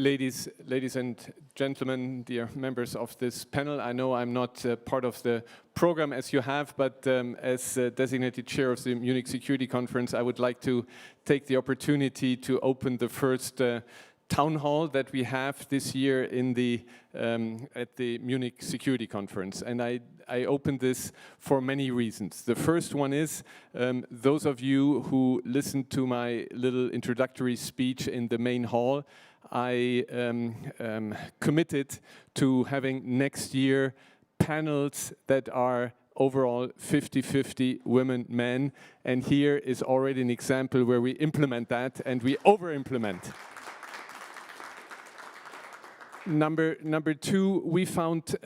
Ladies and gentlemen, dear members of this panel, I know I'm not part of the program as you have, but as designated chair of the Munich Security Conference, I would like to take the opportunity to open the first town hall that we have this year in the at the Munich Security Conference. And I open this for many reasons. The first one is those of you who listened to my little introductory speech in the main hall, I committed to having next year panels that are overall 50-50 women, men. And here is already an example where we implement that and we over-implement. Number two, we found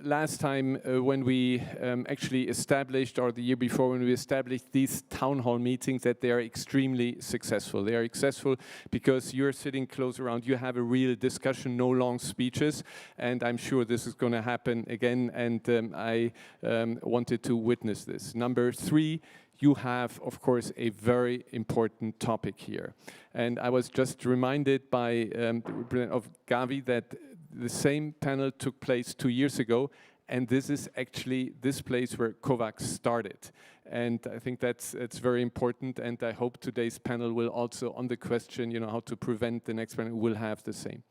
last time when we actually established, or the year before when we established these town hall meetings, that they are extremely successful. They are successful because you're sitting close around, you have a real discussion, no long speeches, and I'm sure this is going to happen again, and I wanted to witness this. Number three, you have, of course, a very important topic here. And I was just reminded by the representative of Gavi that the same panel took place 2 years ago, and this is actually this place where COVAX started. And I think it's very important, and I hope today's panel will also, on the question, how to prevent the next panel, will have the same.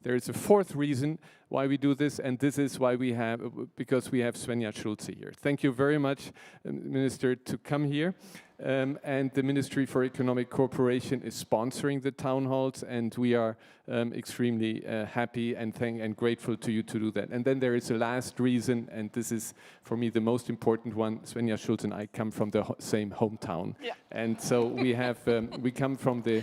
There is a fourth reason why we do this, and this is why we have, because we have Svenja Schulze here. Thank you very much, Minister, to come here. And the Ministry for Economic Cooperation is sponsoring the town halls, and we are extremely happy and grateful to you to do that. And then there is a last reason, and this is, for me, the most important one. Svenja Schulze and I come from the same hometown. Yeah. And so we have, we come from the,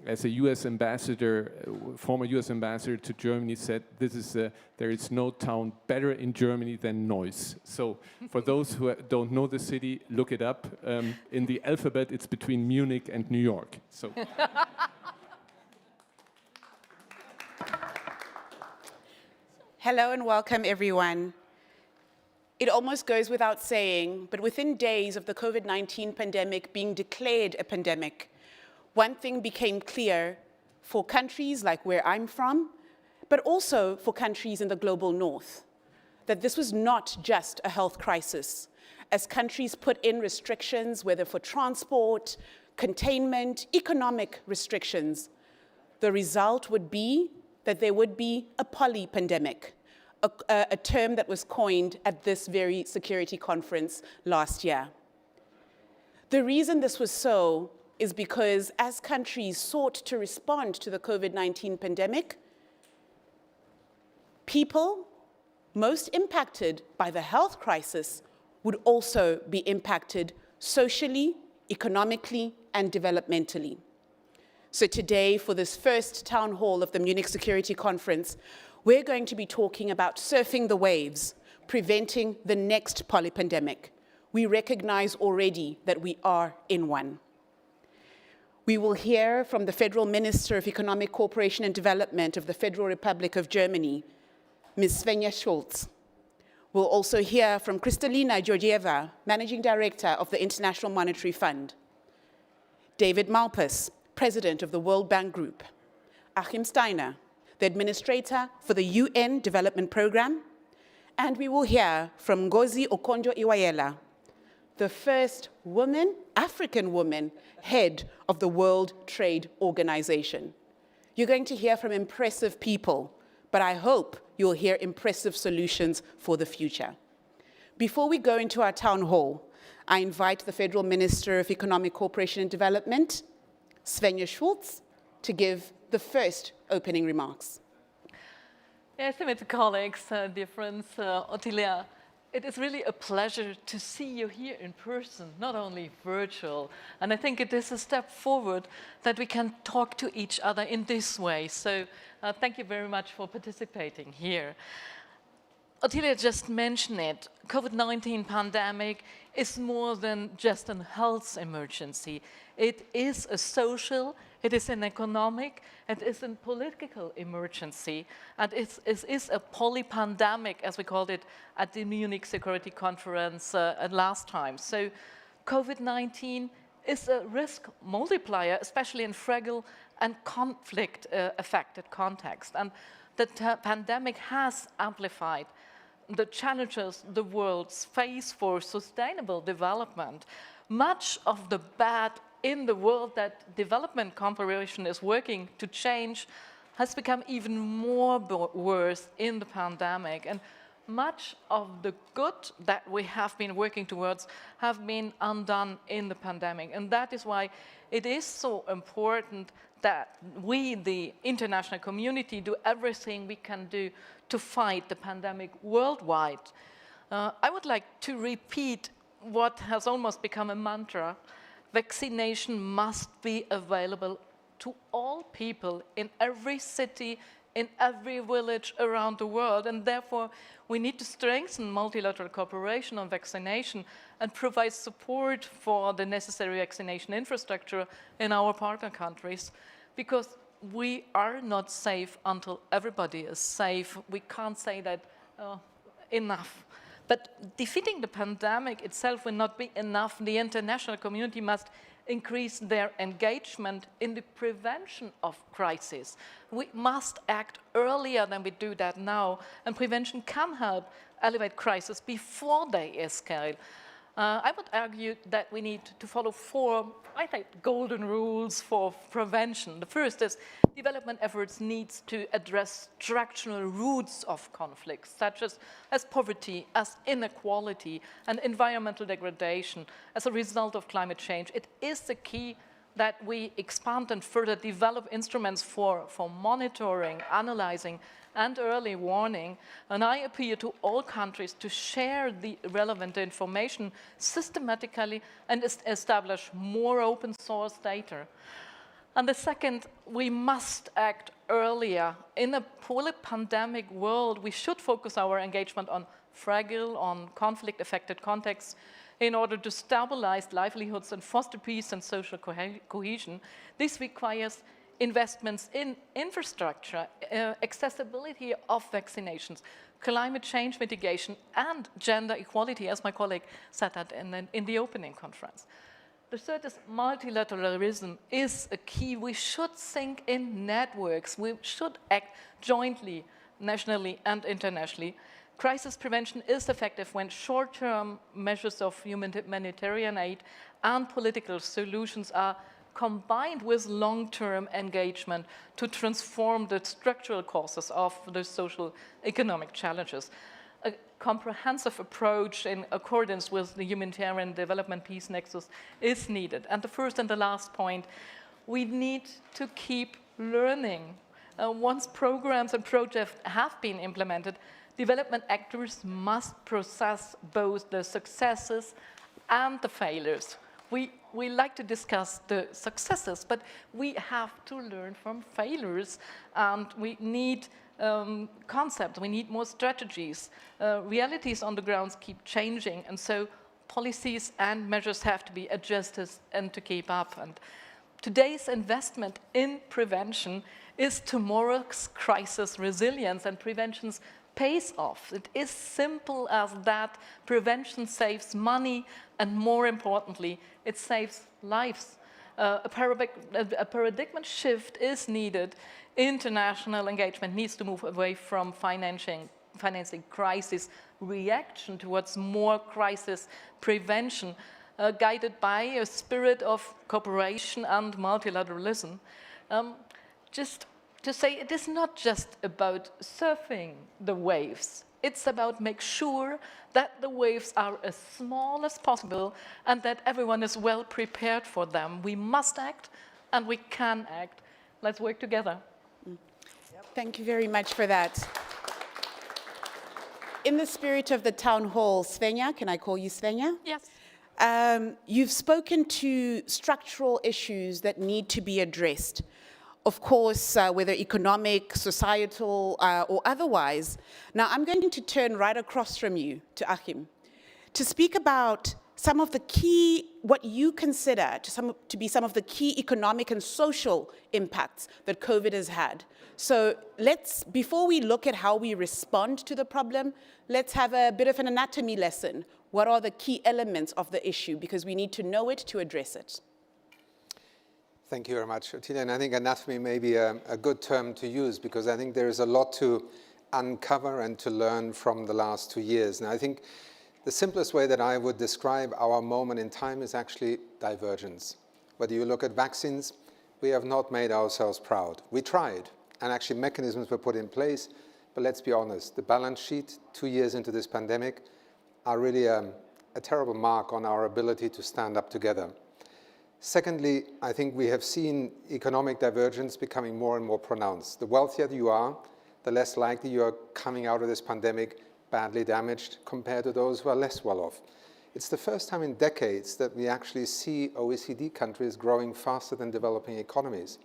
as a U.S. ambassador, former U.S. ambassador to Germany said, this is there is no town better in Germany than Neuss. So for those who don't know the city, look it up. In the alphabet, it's between Munich and New York. So. Hello and welcome, everyone. It almost goes without saying, but within days of the COVID-19 pandemic being declared a pandemic, one thing became clear for countries like where I'm from, but also for countries in the global north, that this was not just a health crisis. As countries put in restrictions, whether for transport, containment, economic restrictions, the result would be that there would be a polypandemic, a term that was coined at this very security conference last year. The reason this was so is because as countries sought to respond to the COVID-19 pandemic, people most impacted by the health crisis would also be impacted socially, economically, and developmentally. So today, for this first town hall of the Munich Security Conference, we're going to be talking about surfing the waves, preventing the next polypandemic. We recognize already that we are in one. We will hear from the Federal Minister of Economic Cooperation and Development of the Federal Republic of Germany, Ms. Svenja Schulze. We'll also hear from Kristalina Georgieva, Managing Director of the International Monetary Fund, David Malpass, President of the World Bank Group, Achim Steiner, the Administrator for the UN Development Programme, and we will hear from Ngozi Okonjo-Iweala, the first woman, African woman, head of the World Trade Organization. You're going to hear from impressive people, but I hope you'll hear impressive solutions for the future. Before we go into our town hall, I invite the Federal Minister of Economic Cooperation and Development, Svenja Schulze, to give the first opening remarks. Esteemed colleagues, dear friends, Ottilia, it is really a pleasure to see you here in person, not only virtual. And I think it is a step forward that we can talk to each other in this way. So thank you very much for participating here. Ottilia just mentioned it. COVID-19 pandemic is more than just a health emergency. It is a social, it is an economic, it is a political emergency, and it is a polypandemic, as we called it at the Munich Security Conference last time. So COVID-19 is a risk multiplier, especially in fragile and conflict-affected contexts. And the pandemic has amplified the challenges the world faces for sustainable development. Much of the bad in the world that development cooperation is working to change has become even more worse in the pandemic. And much of the good that we have been working towards have been undone in the pandemic. And that is why it is so important that we, the international community, do everything we can do to fight the pandemic worldwide. I would like to repeat what has almost become a mantra. Vaccination must be available to all people in every city, in every village around the world, and therefore we need to strengthen multilateral cooperation on vaccination and provide support for the necessary vaccination infrastructure in our partner countries, because we are not safe until everybody is safe. We can't say that enough. But defeating the pandemic itself will not be enough. The international community must increase their engagement in the prevention of crises. We must act earlier than we do that now, and prevention can help elevate crises before they escalate. I would argue that we need to follow four, I think, golden rules for prevention. The first is development efforts need to address structural roots of conflicts, such as poverty, as inequality, and environmental degradation as a result of climate change. It is the key that we expand and further develop instruments for monitoring, analyzing, and early warning. And I appeal to all countries to share the relevant information systematically and establish more open source data. And the second, we must act earlier. In a polypandemic world, we should focus our engagement on fragile, on conflict-affected contexts in order to stabilize livelihoods and foster peace and social cohesion. This requires investments in infrastructure, accessibility of vaccinations, climate change mitigation, and gender equality, as my colleague said that in the opening conference. The third is multilateralism is a key. We should think in networks. We should act jointly, nationally and internationally. Crisis prevention is effective when short-term measures of humanitarian aid and political solutions are combined with long-term engagement to transform the structural causes of the social economic challenges. A comprehensive approach in accordance with the humanitarian development peace nexus is needed. And the first and the last point, we need to keep learning. Once programs and projects have been implemented, development actors must process both the successes and the failures. We like to discuss the successes, but we have to learn from failures, and we need concepts, we need more strategies. Realities on the ground keep changing, and so policies and measures have to be adjusted and to keep up. And today's investment in prevention is tomorrow's crisis resilience, and prevention pays off. It is simple as that. Prevention saves money, and more importantly, it saves lives. A paradigm shift is needed. International engagement needs to move away from financing crisis reaction towards more crisis prevention, guided by a spirit of cooperation and multilateralism. Just to say, it is not just about surfing the waves. It's about make sure that the waves are as small as possible and that everyone is well prepared for them. We must act, and we can act. Let's work together. Thank you very much for that. In the spirit of the town hall, Svenja, can I call you Svenja? Yes. You've spoken to structural issues that need to be addressed. Of course, whether economic, societal, or otherwise. Now, I'm going to turn right across from you to Achim to speak about some of the key, what you consider to be some of the key economic and social impacts that COVID has had. So before we look at how we respond to the problem, let's have a bit of an anatomy lesson. What are the key elements of the issue? Because we need to know it to address it. Thank you very much, Ottilia. And I think anatomy may be a good term to use, because I think there is a lot to uncover and to learn from the last 2 years. And I think the simplest way that I would describe our moment in time is actually divergence. Whether you look at vaccines, we have not made ourselves proud. We tried, and actually mechanisms were put in place, but let's be honest, the balance sheet 2 years into this pandemic are really a terrible mark on our ability to stand up together. Secondly, I think we have seen economic divergence becoming more and more pronounced. The wealthier you are, the less likely you are coming out of this pandemic badly damaged compared to those who are less well off. It's the first time in decades that we actually see OECD countries growing faster than developing economies.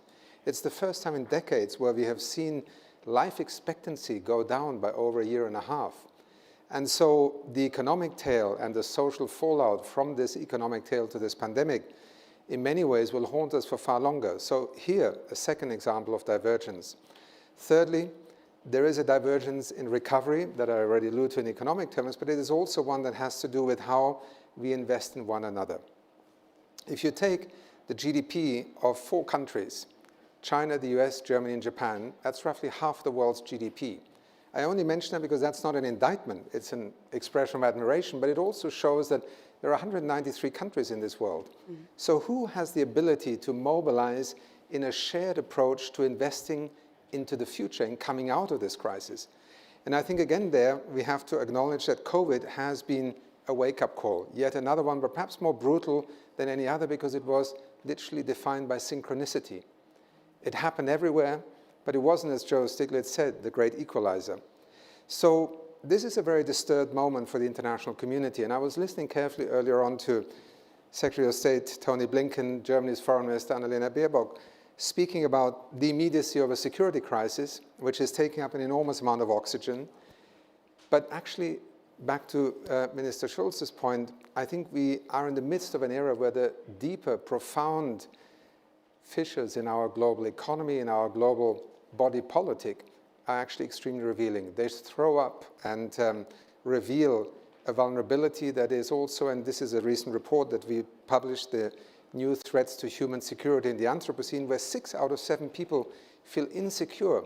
It's the first time in decades where we have seen life expectancy go down by over 1.5 years. And so the economic tail and the social fallout from this economic tail to this pandemic in many ways will haunt us for far longer. So here, a second example of divergence. Thirdly, there is a divergence in recovery that I already alluded to in economic terms, but it is also one that has to do with how we invest in one another. If you take the GDP of 4 countries, China, the US, Germany, and Japan, that's roughly half the world's GDP. I only mention that because that's not an indictment, it's an expression of admiration, but it also shows that there are 193 countries in this world. So who has the ability to mobilize in a shared approach to investing into the future and coming out of this crisis? And I think again there, we have to acknowledge that COVID has been a wake-up call, yet another one, but perhaps more brutal than any other, because it was literally defined by synchronicity. It happened everywhere, but it wasn't, as Joe Stiglitz said, the great equalizer. So this is a very disturbed moment for the international community, and I was listening carefully earlier on to Secretary of State Tony Blinken, Germany's Foreign Minister Annalena Baerbock, speaking about the immediacy of a security crisis, which is taking up an enormous amount of oxygen. But actually, back to Minister Schulze's point, I think we are in the midst of an era where the deeper, profound fissures in our global economy, in our global body politic, are actually extremely revealing. They throw up and reveal a vulnerability that is also, and this is a recent report that we published, the new threats to human security in the Anthropocene, where 6 out of 7 people feel insecure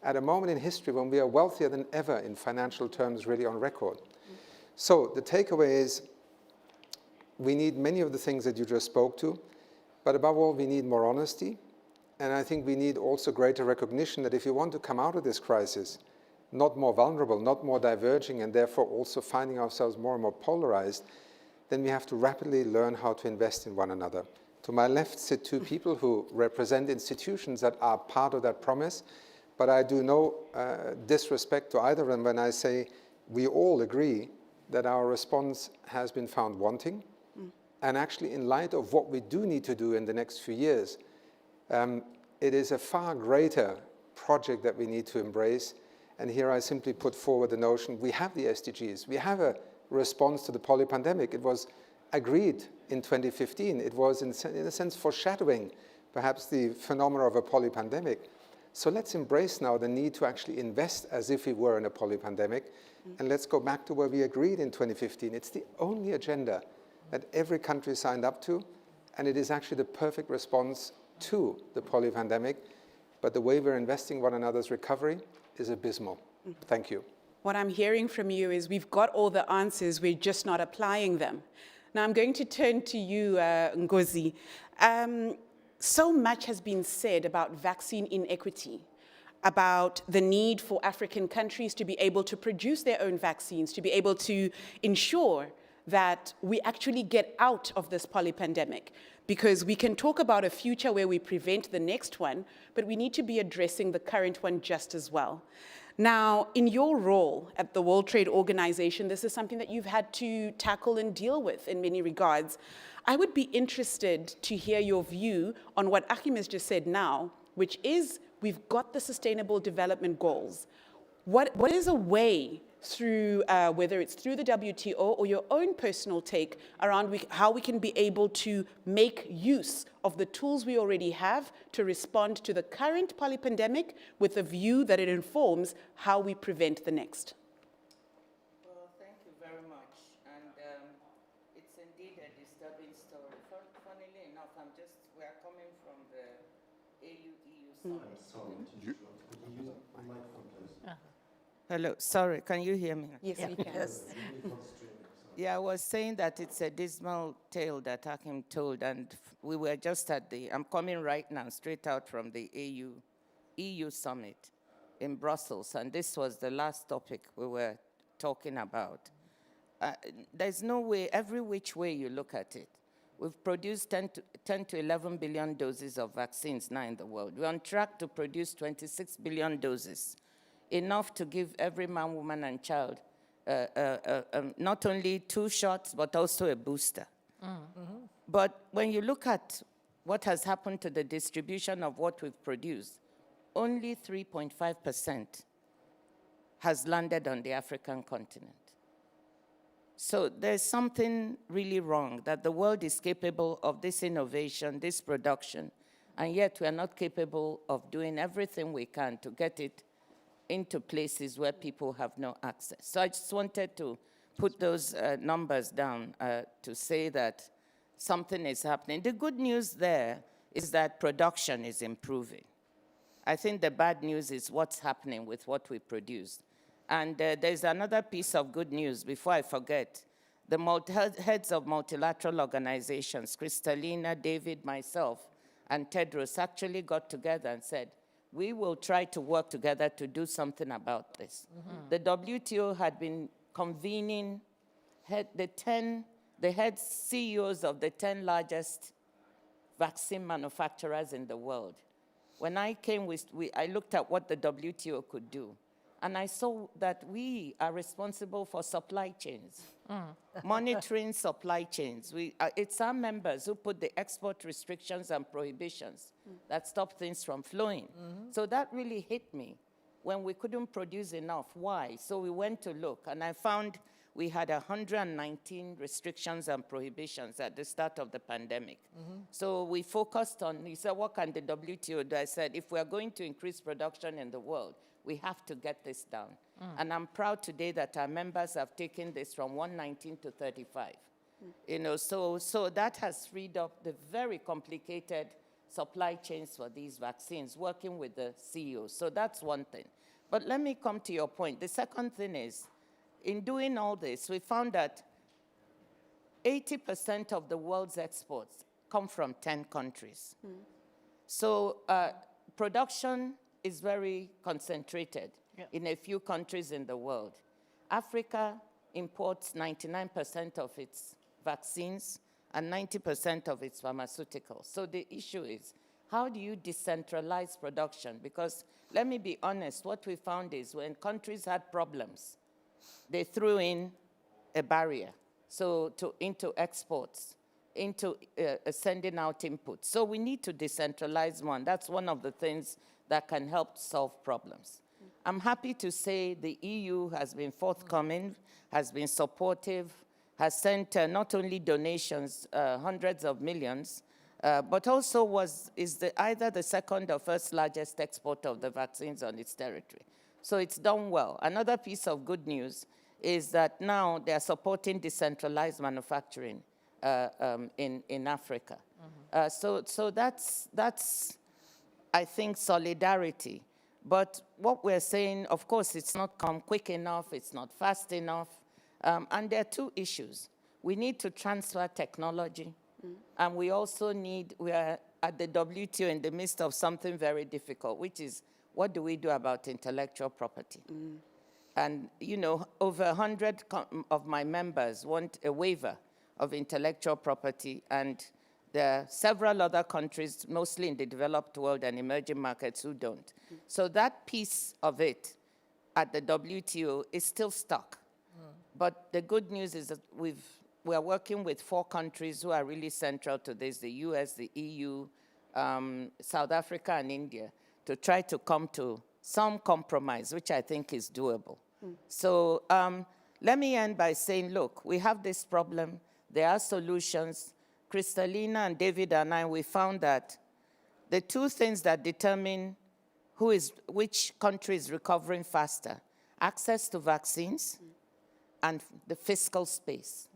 at a moment in history when we are wealthier than ever in financial terms, really on record. So the takeaway is we need many of the things that you just spoke to, but above all, we need more honesty. And I think we need also greater recognition that if you want to come out of this crisis, not more vulnerable, not more diverging, and therefore also finding ourselves more and more polarized, then we have to rapidly learn how to invest in one another. To my left sit 2 people who represent institutions that are part of that promise, but I do no disrespect to either of them when I say we all agree that our response has been found wanting. And actually, in light of what we do need to do in the next few years, it is a far greater project that we need to embrace. And here I simply put forward the notion, we have the SDGs, we have a response to the polypandemic. It was agreed in 2015. It was, in a sense, foreshadowing perhaps the phenomena of a polypandemic. So let's embrace now the need to actually invest as if we were in a polypandemic. And let's go back to where we agreed in 2015. It's the only agenda that every country signed up to, and it is actually the perfect response to the polypandemic. But the way we're investing one another's recovery is abysmal. Thank you. What I'm hearing from you is we've got all the answers, we're just not applying them. Now I'm going to turn to you, Ngozi. So much has been said about vaccine inequity, about the need for African countries to be able to produce their own vaccines, to be able to ensure that we actually get out of this polypandemic. Because we can talk about a future where we prevent the next one, but we need to be addressing the current one just as well. Now, in your role at the World Trade Organization, this is something that you've had to tackle and deal with in many regards. I would be interested to hear your view on what Achim has just said now, which is we've got the Sustainable Development Goals. What is a way through, whether it's through the WTO or your own personal take around how we can be able to make use of the tools we already have to respond to the current polypandemic with a view that it informs how we prevent the next? Well, thank you very much. And it's indeed a disturbing story. Funnily enough, we are coming from the Hello, sorry, can you hear me? Yes, we can. Yeah, I was saying that it's a dismal tale that Hakim told, and we were just at I'm coming right now, straight out from the EU summit in Brussels, and this was the last topic we were talking about. There's no way, every which way you look at it, we've produced 10 to 11 billion doses of vaccines now in the world. We're on track to produce 26 billion doses, enough to give every man, woman, and child not only 2 shots, but also a booster. Mm-hmm. But when you look at what has happened to the distribution of what we've produced, only 3.5% has landed on the African continent. So there's something really wrong, that the world is capable of this innovation, this production, and yet we are not capable of doing everything we can to get it into places where people have no access. So I just wanted to put those numbers down to say that something is happening. The good news there is that production is improving. I think the bad news is what's happening with what we produce. And there's another piece of good news before I forget. The heads of multilateral organizations, Kristalina, David, myself, and Tedros actually got together and said, we will try to work together to do something about this. Mm-hmm. The WTO had been convening the head CEOs of the 10 largest vaccine manufacturers in the world. When I came, I looked at what the WTO could do, and I saw that we are responsible for supply chains, monitoring supply chains. It's our members who put the export restrictions and prohibitions that stop things from flowing. Mm-hmm. So that really hit me when we couldn't produce enough. Why? So we went to look, and I found we had 119 restrictions and prohibitions at the start of the pandemic. Mm-hmm. So we focused on, he said, what can the WTO do? I said, if we're going to increase production in the world, we have to get this down. And I'm proud today that our members have taken this from 119 to 35. You know, so that has freed up the very complicated supply chains for these vaccines, working with the CEOs. So that's one thing. But let me come to your point. The second thing is, in doing all this, we found that 80% of the world's exports come from 10 countries. So production is very concentrated in a few countries in the world. Africa imports 99% of its vaccines and 90% of its pharmaceuticals. So the issue is, how do you decentralize production? Because let me be honest, what we found is when countries had problems, they threw in a barrier into exports, into sending out inputs. So we need to decentralize one. That's one of the things that can help solve problems. I'm happy to say the EU has been forthcoming, has been supportive, has sent not only donations, hundreds of millions, but also is either the second or first largest exporter of the vaccines on its territory. So it's done well. Another piece of good news is that now they're supporting decentralized manufacturing in Africa. Mm-hmm. So that's, I think, solidarity. But what we're saying, of course, it's not come quick enough, it's not fast enough. And there are 2 issues. We need to transfer technology, and we also we are at the WTO in the midst of something very difficult, which is, what do we do about intellectual property? And, you know, over 100 of my members want a waiver of intellectual property, and there are several other countries, mostly in the developed world and emerging markets, who don't. So that piece of it at the WTO is still stuck. But the good news is that we are working with 4 countries who are really central to this, the US, the EU, South Africa, and India, to try to come to some compromise, which I think is doable. So let me end by saying, look, we have this problem. There are solutions. Kristalina and David and I, we found that the 2 things that determine which country is recovering faster, access to vaccines and the fiscal space.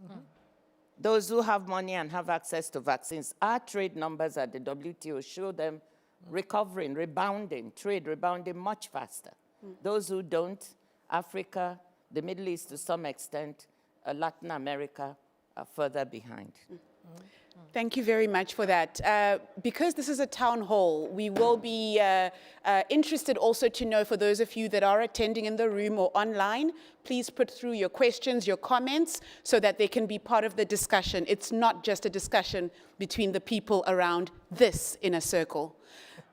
Those who have money and have access to vaccines, our trade numbers at the WTO show them recovering, rebounding, trade rebounding much faster. Those who don't, Africa, the Middle East to some extent, Latin America are further behind. Thank you very much for that. Because this is a town hall, we will be interested also to know, for those of you that are attending in the room or online, please put through your questions, your comments, so that they can be part of the discussion. It's not just a discussion between the people around this inner circle.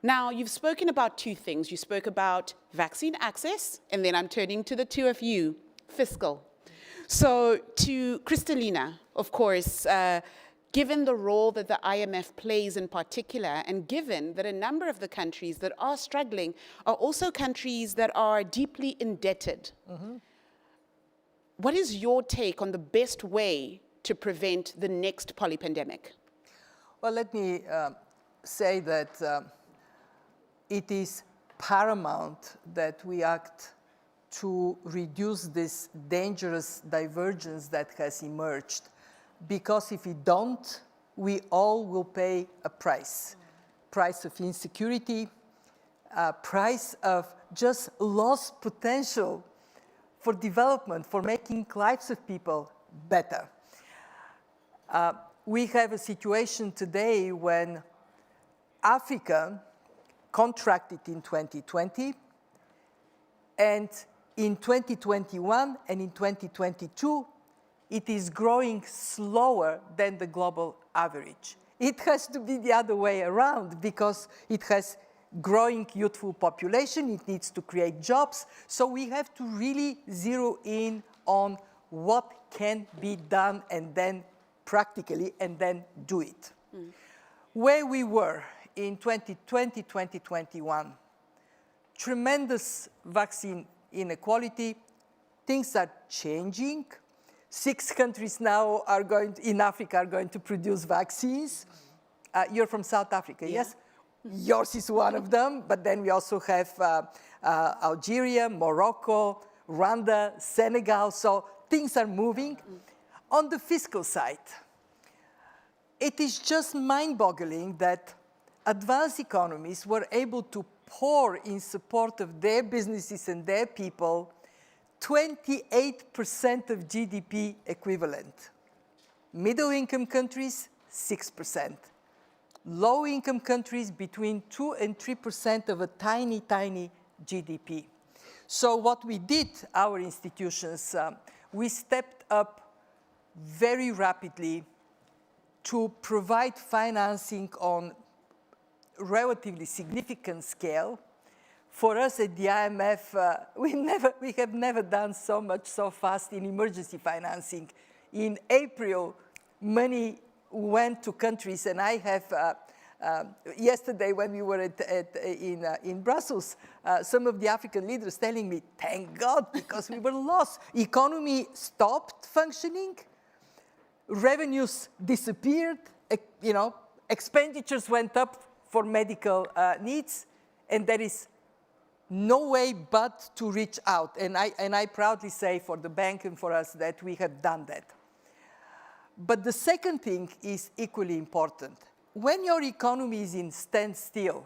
Now, you've spoken about two things. You spoke about vaccine access, and then I'm turning to the two of you, fiscal. So to Kristalina, of course, given the role that the IMF plays in particular, and given that a number of the countries that are struggling are also countries that are deeply indebted, what is your take on the best way to prevent the next polypandemic? Well, let me say that it is paramount that we act to reduce this dangerous divergence that has emerged. Because if we don't, we all will pay a price. Price of insecurity, price of just lost potential for development, for making lives of people better. We have a situation today when Africa contracted in 2020, and in 2021 and in 2022, it is growing slower than the global average. It has to be the other way around because it has growing youthful population, it needs to create jobs, so we have to really zero in on what can be done and then practically and then do it. Where we were in 2020, 2021, tremendous vaccine inequality, things are changing. 6 countries now are in Africa are going to produce vaccines. You're from South Africa, yes? Yours is one of them, but then we also have Algeria, Morocco, Rwanda, Senegal, so things are moving. On the fiscal side, it is just mind-boggling that advanced economies were able to pour in support of their businesses and their people 28% of GDP equivalent. Middle-income countries, 6%. Low-income countries, between 2 and 3% of a tiny, tiny GDP. So what we did, our institutions, we stepped up very rapidly to provide financing on relatively significant scale. For us at the IMF, we have never done so much so fast in emergency financing. In April, money went to countries, and I have, yesterday when we were in Brussels, some of the African leaders telling me, thank God, because we were lost. Economy stopped functioning, revenues disappeared, expenditures went up for medical needs, and there is no way but to reach out. And I proudly say for the bank and for us that we have done that. But the second thing is equally important. When your economy is in standstill,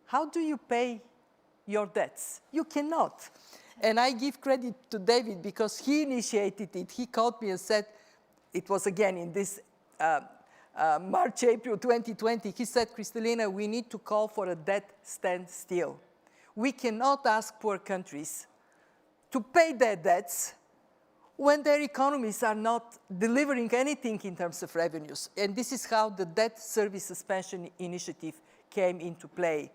how do you pay your debts? You cannot. And I give credit to David because he initiated it. He called me and said, it was again in this March, April 2020, he said, Kristalina, we need to call for a debt standstill. We cannot ask poor countries to pay their debts when their economies are not delivering anything in terms of revenues. And this is how the debt service suspension initiative came into play.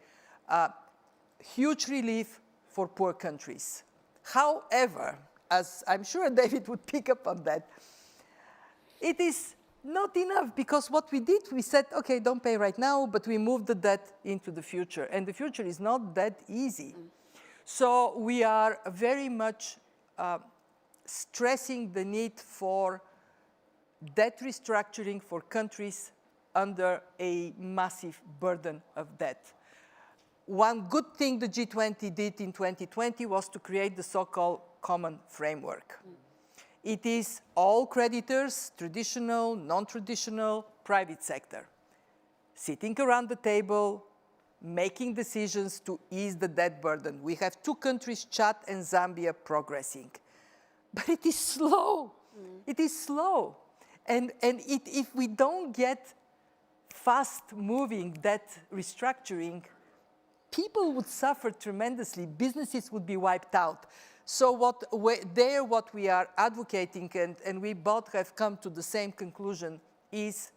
Huge relief for poor countries. However, as I'm sure David would pick up on that, it is not enough, because what we did, we said, okay, don't pay right now, but we moved the debt into the future. And the future is not that easy. So we are very much stressing the need for debt restructuring for countries under a massive burden of debt. One good thing the G20 did in 2020 was to create the so-called common framework. It is all creditors, traditional, non-traditional, private sector, sitting around the table, making decisions to ease the debt burden. We have 2 countries, Chad and Zambia, progressing. But it is slow. It is slow. And if we don't get fast-moving debt restructuring, people would suffer tremendously. Businesses would be wiped out. So what we are advocating, and we both have come to the same conclusion, is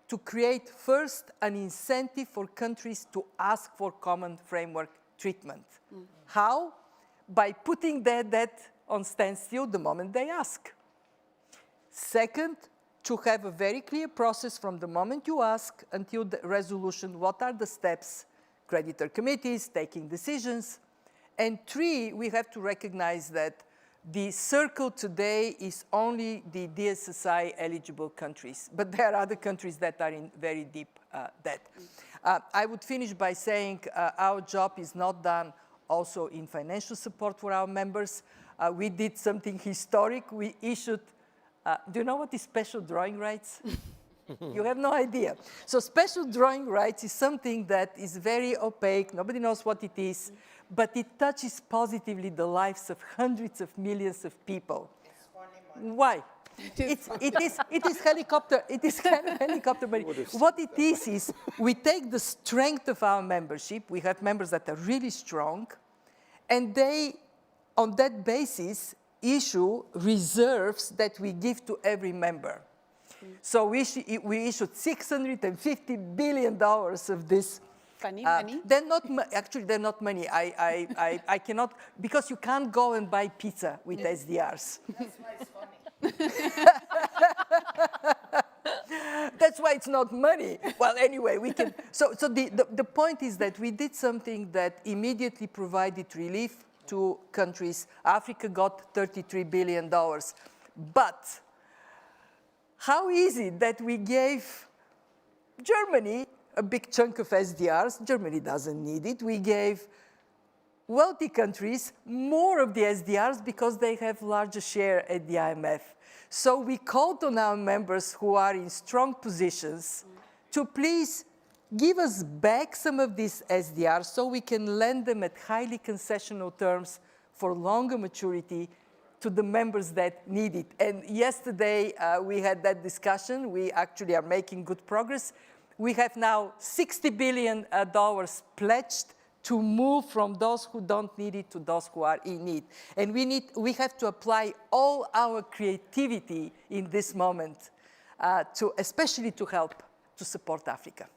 to create first an incentive for countries to ask for common framework treatment. How? By putting their debt on standstill the moment they ask. Second, to have a very clear process from the moment you ask until the resolution, what are the steps, creditor committees taking decisions. And 3, we have to recognize that the circle today is only the DSSI eligible countries, but there are other countries that are in very deep debt. I would finish by saying our job is not done also in financial support for our members. We did something historic. We issued, do you know what is special drawing rights? You have no idea. So special drawing rights is something that is very opaque. Nobody knows what it is, but it touches positively the lives of hundreds of millions of people. It's funny money. Why? It is helicopter. It is kind of helicopter money. What it is we take the strength of our membership. We have members that are really strong, and they, on that basis, issue reserves that we give to every member. So we issued $650 billion of this. Funny money? They're not actually, they're not money. I cannot, because you can't go and buy pizza with SDRs. That's why it's funny. That's why it's not money. Well, anyway, we can. So the point is that we did something that immediately provided relief to countries. Africa got $33 billion. But how is it that we gave Germany a big chunk of SDRs? Germany doesn't need it. We gave wealthy countries more of the SDRs because they have larger share at the IMF. So we called on our members who are in strong positions to please give us back some of these SDRs so we can lend them at highly concessional terms for longer maturity to the members that need it. And yesterday we had that discussion. We actually are making good progress. We have now $60 billion pledged to move from those who don't need it to those who are in need. And we have to apply all our creativity in this moment, especially to help to support Africa.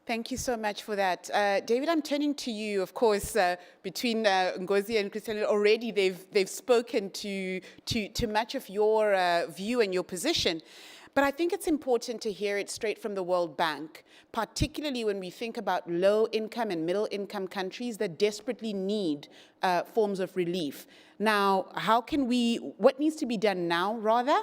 Thank you so much for that. David, I'm turning to you. Of course, between Ngozi and Kristalina, already they've spoken to much of your view and your position. But I think it's important to hear it straight from the World Bank, particularly when we think about low-income and middle-income countries that desperately need forms of relief. Now, what needs to be done now, rather,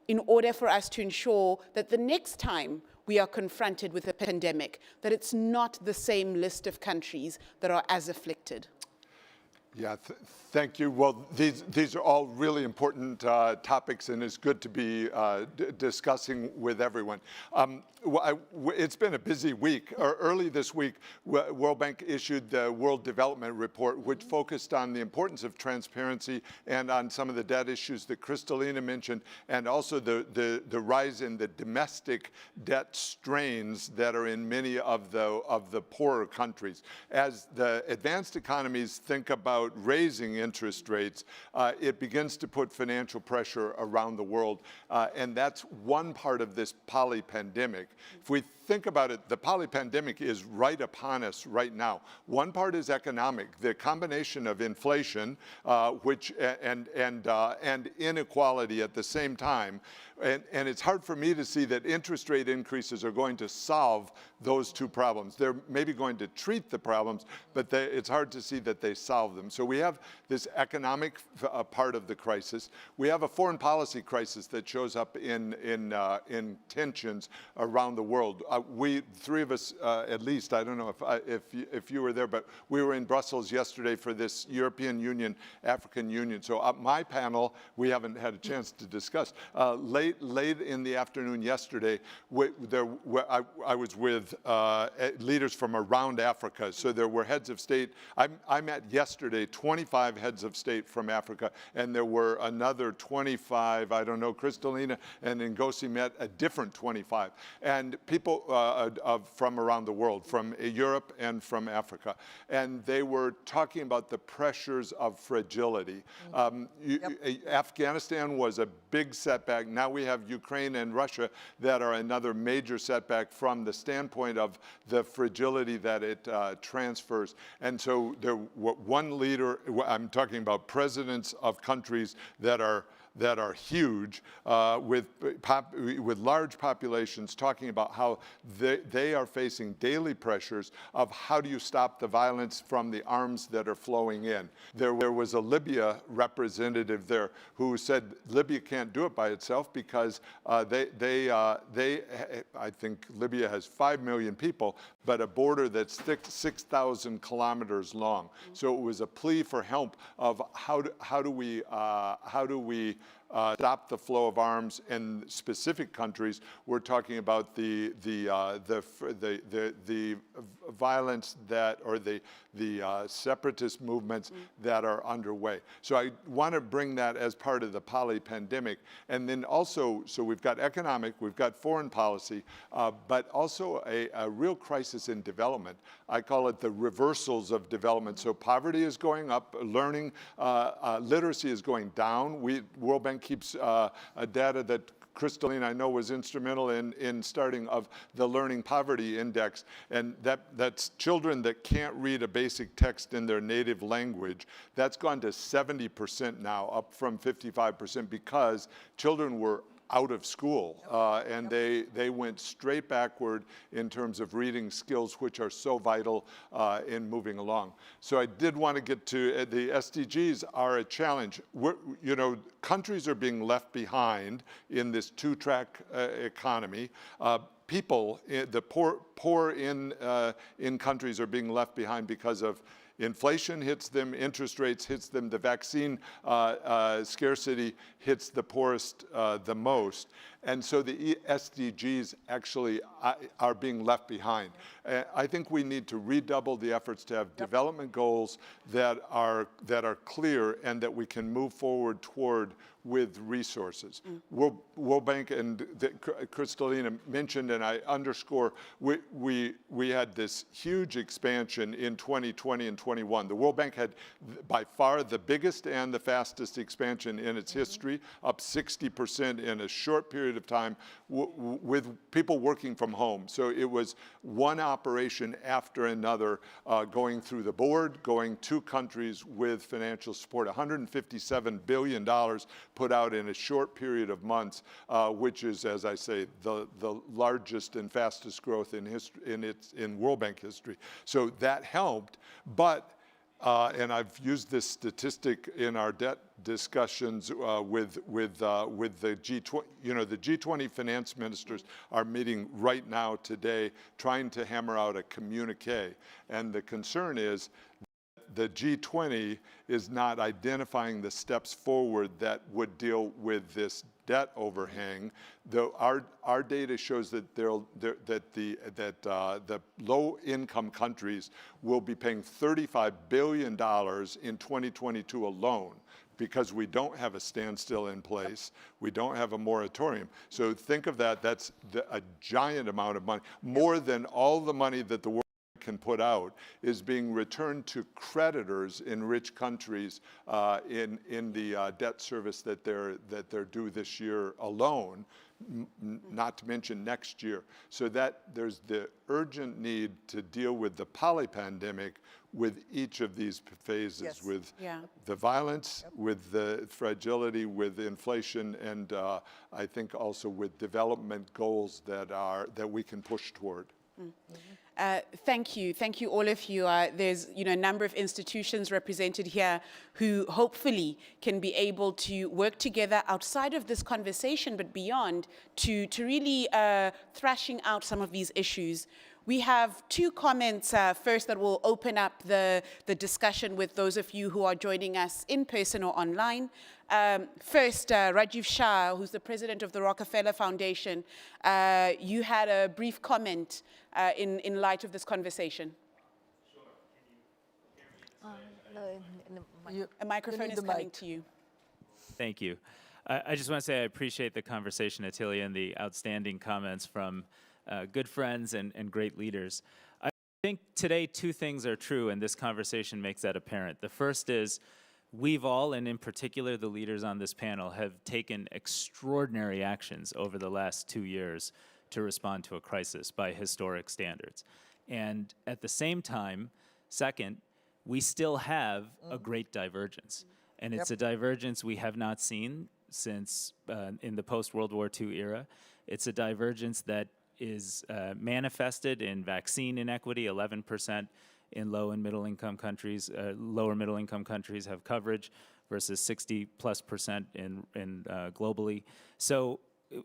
in order for us to ensure that the next time we are confronted with a pandemic, that it's not the same list of countries that are as afflicted? Yeah, thank you. Well, these are all really important topics, and it's good to be discussing with everyone. It's been a busy week. Early this week, World Bank issued the World Development Report, which focused on the importance of transparency and on some of the debt issues that Kristalina mentioned, and also the rise in the domestic debt strains that are in many of the poorer countries. As the advanced economies think about raising interest rates, it begins to put financial pressure around the world, and that's one part of this polypandemic. If we think about it, the polypandemic is right upon us right now. One part is economic, the combination of inflation, and inequality at the same time. And it's hard for me to see that interest rate increases are going to solve those two problems. They're maybe going to treat the problems, but it's hard to see that they solve them. problem. So we have this economic part of the crisis. We have a foreign policy crisis that shows up in tensions around the world. We, three of us at least, I don't know if you were there, but we were in Brussels yesterday for this European Union, African Union. So my panel, we haven't had a chance to discuss. Late in the afternoon yesterday, I was with leaders from around Africa. So there were heads of state. I met yesterday 25 heads of state from Africa, and there were another 25, I don't know, Kristalina and Ngozi met a different 25. And people from around the world, from Europe and from Africa. And they were talking about the pressures of fragility. Afghanistan was a big setback. Now we have Ukraine and Russia that are another major setback from the standpoint of the fragility that it transfers. And so one leader, I'm talking about presidents of countries that are huge, with large populations, talking about how they are facing daily pressures of how do you stop the violence from the arms that are flowing in. There was a Libya representative there who said Libya can't do it by itself because I think Libya has 5 million people, but a border that's 6,000 kilometers long. So it was a plea for help of how do we stop the flow of arms in specific countries. We're talking about the violence that, or the separatist movements that are underway. So I want to bring that as part of the Polypandemic. And then also, so we've got economic, we've got foreign policy, but also a real crisis in development. I call it the reversals of development. So poverty is going up, learning, literacy is going down. World Bank keeps data that Kristalina, I know, was instrumental in starting of the Learning Poverty Index, and that's children that can't read a basic text in their native language. That's gone to 70% now, up from 55%, because children were out of school, and they went straight backward in terms of reading skills, which are so vital in moving along. So I did want to get to the SDGs are a challenge. Countries are being left behind in this two-track economy. People, the poor in countries are being left behind because of inflation hits them, interest rates hits them, the vaccine scarcity hits the poorest the most. And so the SDGs actually are being left behind. I think we need to redouble the efforts to have development goals that are clear and that we can move forward toward with resources. World Bank and Kristalina mentioned, and I underscore, we had this huge expansion in 2020 and 21. The World Bank had by far the biggest and the fastest expansion in its history, up 60% in a short period of time with people working from home. So it was one operation after another, going through the board, going to countries with financial support, $157 billion put out in a short period of months, which is, as I say, the largest and fastest growth in history, in World Bank history. So that helped, but and I've used this statistic in our debt discussions with the G20. The G20 finance ministers are meeting right now today, trying to hammer out a communique. And the concern is the G20 is not identifying the steps forward that would deal with this debt overhang. Though our data shows that the low-income countries will be paying $35 billion in 2022 alone, because we don't have a standstill in place. We don't have a moratorium. So think of that, that's a giant amount of money, more than all the money that the world can put out is being returned to creditors in rich countries in the debt service that they're due this year alone, not to mention next year. So that there's the urgent need to deal with the polypandemic with each of these phases, with the violence, with the fragility, with inflation, and I think also with development goals that we can push toward. Thank you, all of you. There's a number of institutions represented here who hopefully can be able to work together outside of this conversation, but beyond, to really thrashing out some of these issues. We have two comments first that will open up the discussion with those of you who are joining us in person or online. First, Rajiv Shah, who's the president of the Rockefeller Foundation, you had a brief comment in light of this conversation. A microphone is coming to you. Thank you. I just want to say I appreciate the conversation, Attilia, and the outstanding comments from good friends and great leaders. I think today two things are true, and this conversation makes that apparent. The first is we've all, and in particular the leaders on this panel, have taken extraordinary actions over the last 2 years to respond to a crisis by historic standards. And at the same time, second, we still have a great divergence. And it's a divergence we have not seen since in the post-World War II era. It's a divergence that is manifested in vaccine inequity. 11% in low and middle income countries, lower middle income countries have coverage versus 60+% in globally. So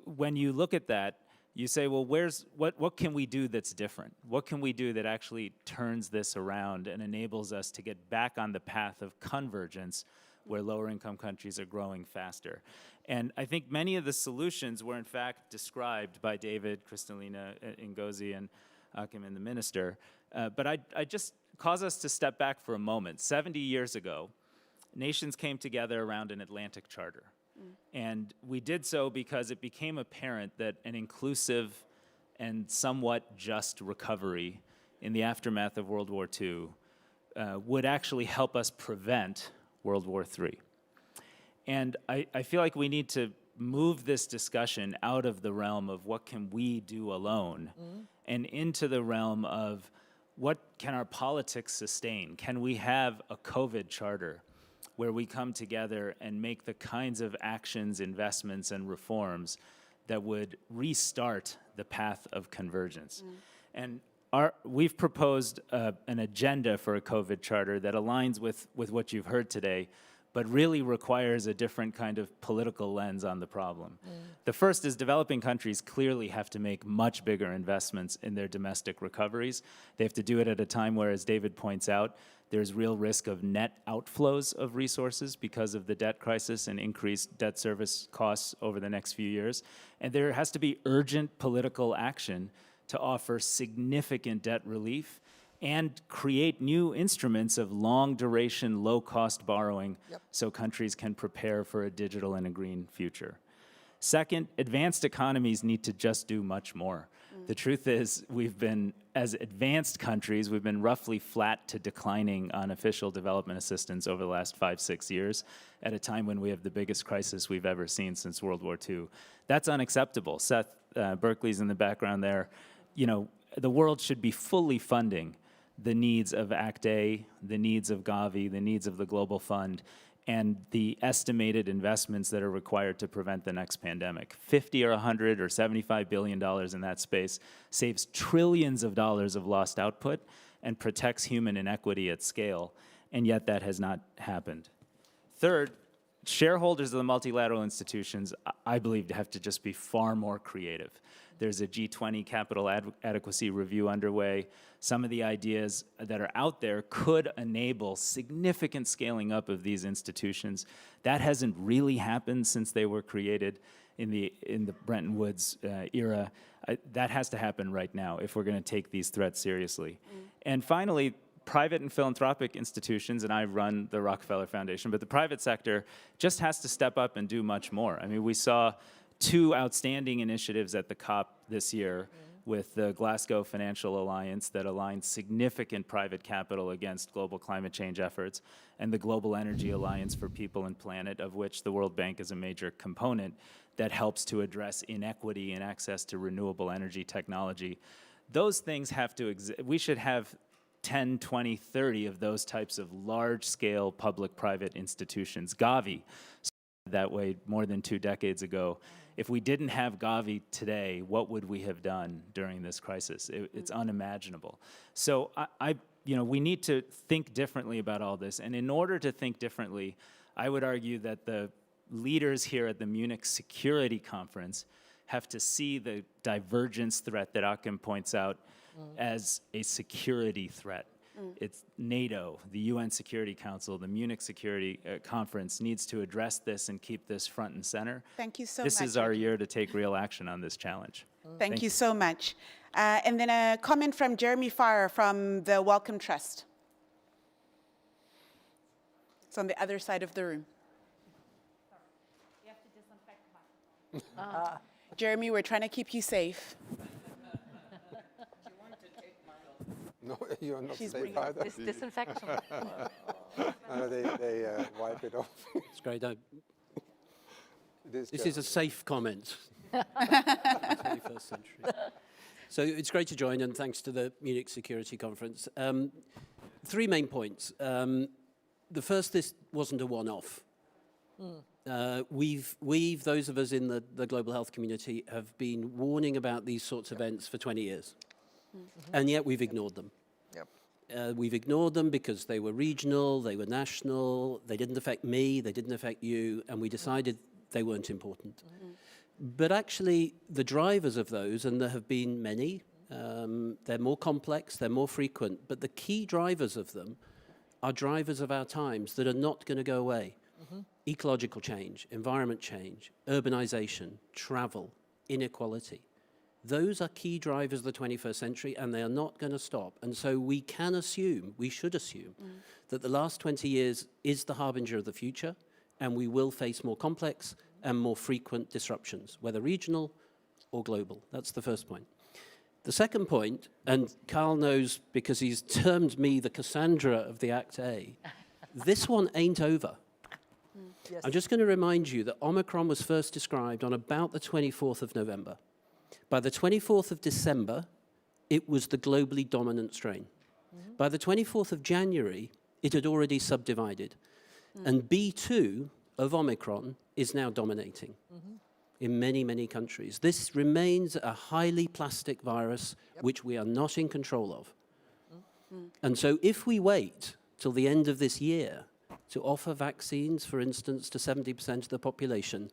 when you look at that, you say, well, what can we do that's different? What can we do that actually turns this around and enables us to get back on the path of convergence where lower income countries are growing faster? And I think many of the solutions were in fact described by David, Kristalina, Ngozi, and Hakim and the minister. But I just cause us to step back for a moment. 70 years ago, nations came together around an Atlantic Charter. And we did so because it became apparent that an inclusive and somewhat just recovery in the aftermath of World War II would actually help us prevent World War III. And I feel like we need to move this discussion out of the realm of what can we do alone and into the realm of what can our politics sustain? Can we have a COVID charter where we come together and make the kinds of actions, investments, and reforms that would restart the path of convergence? And we've proposed an agenda for a COVID charter that aligns with what you've heard today, but really requires a different kind of political lens on the problem. The first is developing countries clearly have to make much bigger investments in their domestic recoveries. They have to do it at a time where, as David points out, there's real risk of net outflows of resources because of the debt crisis and increased debt service costs over the next few years. And there has to be urgent political action to offer significant debt relief and create new instruments of long-duration, low-cost borrowing so countries can prepare for a digital and a green future. Second, advanced economies need to just do much more. The truth is, as advanced countries, we've been roughly flat to declining on official development assistance over the last 5-6 years at a time when we have the biggest crisis we've ever seen since World War II. That's unacceptable. Seth Berkley's in the background there. You know, the world should be fully funding the needs of Act A, the needs of Gavi, the needs of the Global Fund, and the estimated investments that are required to prevent the next pandemic. 50 or 100 or $75 billion in that space saves trillions of dollars of lost output and protects human inequity at scale, and yet that has not happened. Third, shareholders of the multilateral institutions, I believe, have to just be far more creative. There's a G20 capital adequacy review underway. Some of the ideas that are out there could enable significant scaling up of these institutions. That hasn't really happened since they were created in the Bretton Woods era. That has to happen right now if we're going to take these threats seriously. And finally, private and philanthropic institutions, and I run the Rockefeller Foundation, but the private sector just has to step up and do much more. I mean, we saw 2 outstanding initiatives at the COP this year with the Glasgow Financial Alliance that aligned significant private capital against global climate change efforts, and the Global Energy Alliance for People and Planet, of which the World Bank is a major component, that helps to address inequity in access to renewable energy technology. Those things have to exist. We should have 10, 20, 30 of those types of large-scale public-private institutions. Gavi, that way more than 2 decades ago. if we didn't have Gavi today, what would we have done during this crisis? It's unimaginable. So we need to think differently about all this. And in order to think differently, I would argue that the leaders here at the Munich Security Conference have to see the divergence threat that Akim points out as a security threat. It's NATO, the UN Security Council, the Munich Security Conference needs to address this and keep this front and center. Thank you so much. This is our year to take real action on this challenge. Thank you so much. And then a comment from Jeremy Farr from the Wellcome Trust. It's on the other side of the room. You have to disinfect. Jeremy, we're trying to keep you safe. No, you're not She's safe bringing either. This disinfection. No, they wipe it off. It's great. This This is a safe comment. 21st century. So it's great to join, and thanks to the Munich Security Conference. 3 main points. The first, this wasn't a one-off. Those of us in the global health community have been warning about these sorts of events for 20 years. And yet we've ignored them. We've ignored them because they were regional, they were national, they didn't affect me, they didn't affect you, and we decided they weren't important. But actually, the drivers of those, and there have been many, they're more complex, they're more frequent, but the key drivers of them are drivers of our times that are not going to go away. Ecological change, environment change, urbanization, travel, inequality. Those are key drivers of the 21st century, and they are not going to stop. And so we can assume, we should assume, that the last 20 years is the harbinger of the future, and we will face more complex and more frequent disruptions, whether regional or global. That's the first point. The second point, and Carl knows because he's termed me the Cassandra of the Act A, this one ain't over. Yes. I'm just going to remind you that Omicron was first described on about the 24th of November. By the 24th of December, it was the globally dominant strain. By the 24th of January, it had already subdivided. And B2 of Omicron is now dominating in many, many countries. This remains a highly plastic virus, which we are not in control of. And so if we wait till the end of this year to offer vaccines, for instance, to 70% of the population,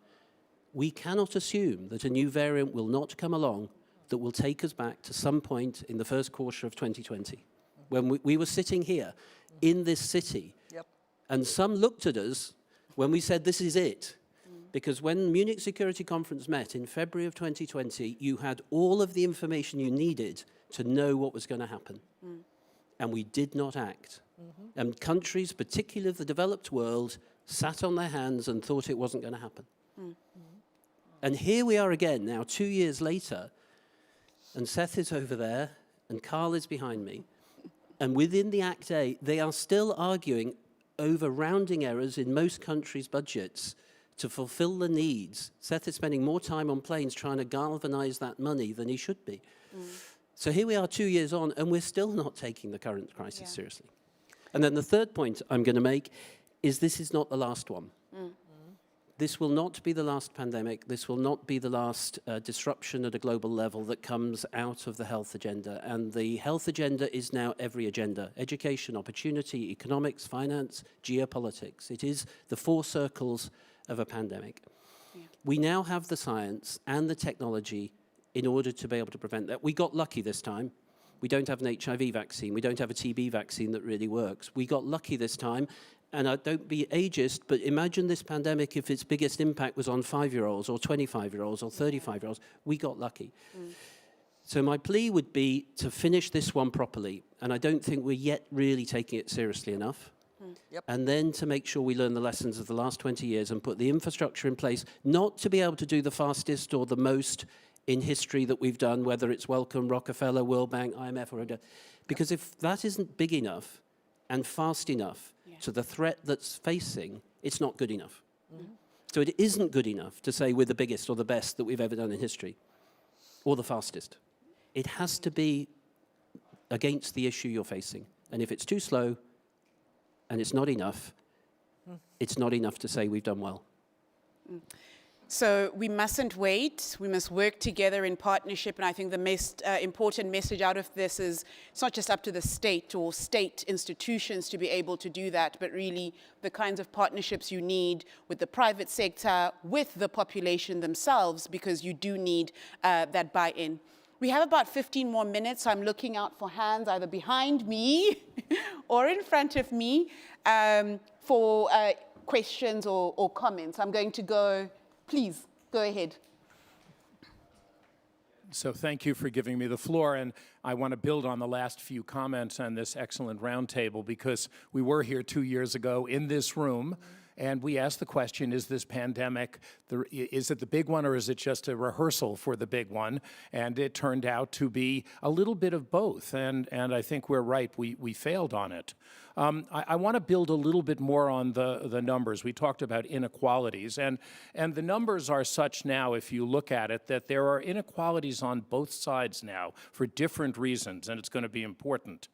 we cannot assume that a new variant will not come along that will take us back to some point in the first quarter of 2020, when we were sitting here in this city, and some looked at us when we said, this is it. Because when the Munich Security Conference met in February of 2020, you had all of the information you needed to know what was going to happen. And we did not act. And countries, particularly of the developed world, sat on their hands and thought it wasn't going to happen. And here we are again now, 2 years later, and Seth is over there, and Carl is behind me. And within the Act A, they are still arguing over rounding errors in most countries' budgets to fulfill the needs. Seth is spending more time on planes trying to galvanize that money than he should be. So here we are 2 years on, and we're still not taking the current crisis seriously. And then the third point I'm going to make is this is not the last one. This will not be the last pandemic. This will not be the last disruption at a global level that comes out of the health agenda. And the health agenda is now every agenda: education, opportunity, economics, finance, geopolitics. It is the 4 circles of a pandemic. We now have the science and the technology in order to be able to prevent that. We got lucky this time. We don't have an HIV vaccine. We don't have a TB vaccine that really works. We got lucky this time. And don't be ageist, but imagine this pandemic if its biggest impact was on 5-year-olds or 25-year-olds or 35-year-olds. We got lucky. So my plea would be to finish this one properly. And I don't think we're yet really taking it seriously enough. And then to make sure we learn the lessons of the last 20 years and put the infrastructure in place, not to be able to do the fastest or the most in history that we've done, whether it's Wellcome, Rockefeller, World Bank, IMF, or because if that isn't big enough and fast enough to the threat that's facing, it's not good enough. So it isn't good enough to say we're the biggest or the best that we've ever done in history, or the fastest. It has to be against the issue you're facing. And if it's too slow and it's not enough to say we've done well. So we mustn't wait. We must work together in partnership. And I think the most important message out of this is it's not just up to the state or state institutions to be able to do that, but really the kinds of partnerships you need with the private sector, with the population themselves, because you do need that buy-in. We have about 15 more minutes, so I'm looking out for hands either behind me or in front of me for questions or comments. I'm going to go. Please, go ahead. So thank you for giving me the floor, and I want to build on the last few comments on this excellent roundtable, because we were here 2 years ago in this room, and we asked the question, is this pandemic, is it the big one, or is it just a rehearsal for the big one? And it turned out to be a little bit of both, and I think we're right, we failed on it. I want to build a little bit more on the numbers. We talked about inequalities, and the numbers are such now, if you look at it, that there are inequalities on both sides now for different reasons, and it's going to be important.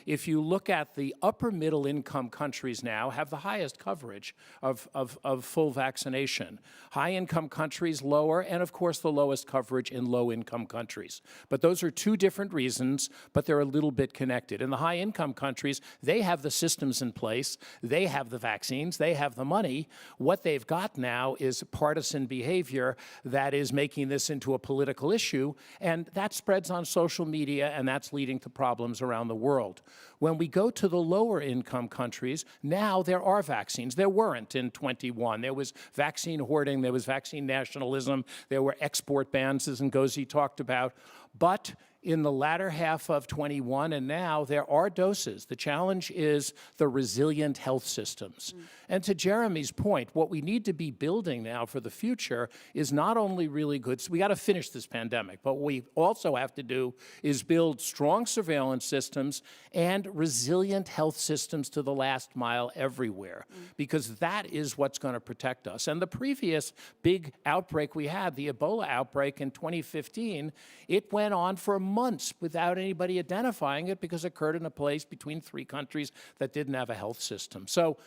If you look at the upper middle income countries now have the highest coverage of full vaccination. High income countries lower, and of course the lowest coverage in low income countries. But those are two different reasons, but they're a little bit connected. In the high income countries, they have the systems in place, they have the vaccines, they have the money. What they've got now is partisan behavior that is making this into a political issue, and that spreads on social media, and that's leading to problems around the world. When we go to the lower income countries, now there are vaccines. There weren't in 21. There was vaccine hoarding, there was vaccine nationalism, there were export bans, as Ngozi talked about. But in the latter half of 21 and now, there are doses. The challenge is the resilient health systems. And to Jeremy's point, what we need to be building now for the future is not only really good, so we got to finish this pandemic, but what we also have to do is build strong surveillance systems and resilient health systems to the last mile everywhere, because that is what's going to protect us. And the previous big outbreak we had, the Ebola outbreak in 2015, it went on for months without anybody identifying it because it occurred in a place between 3 countries that didn't have a health system. So